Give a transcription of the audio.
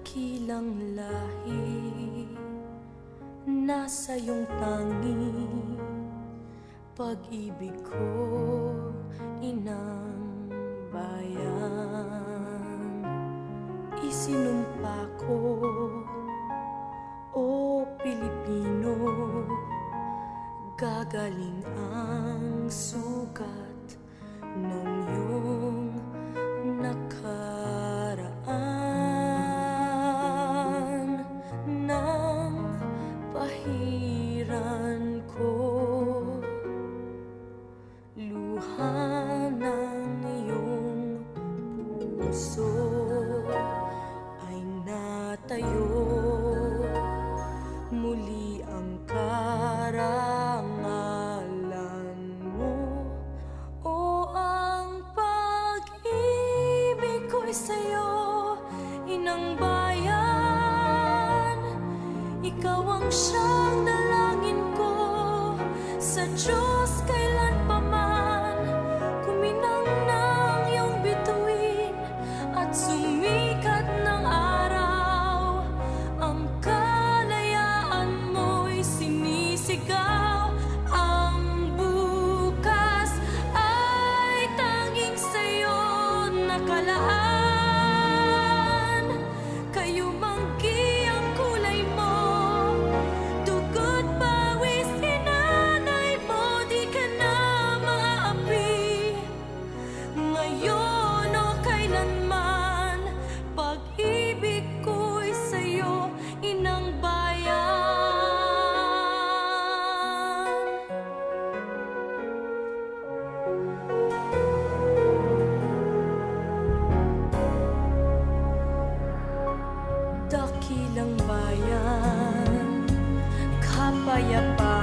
dakilang lahi, nasa iyong tangi, pag-ibig ko, inang bayan. Isinumpa ko, o Pilipino, gagaling ang sugat ng iyong nakaraan. Nang pahiran ko, luha ng iyong puso ay natayo. Muli ang karangalan mo, o ang pag-ibig ko'y sa'yo, inang bayan. Ikaw ang siyang dalangin ko sa Diyos kailanpaman. Kuminang ng iyong bituin at sumikat ng araw, ang kalayaan mo'y sinisigaw. Ang bukas ay tanging sa'yo nakalaan. Kayo manggi ang kulay mo, dugo't pawis inanay mo, di ka na maaapi. Ngayon o kailanman, pag-ibig ko'y sa'yo, inang bayan. Dakilang bayan, kapayapaan.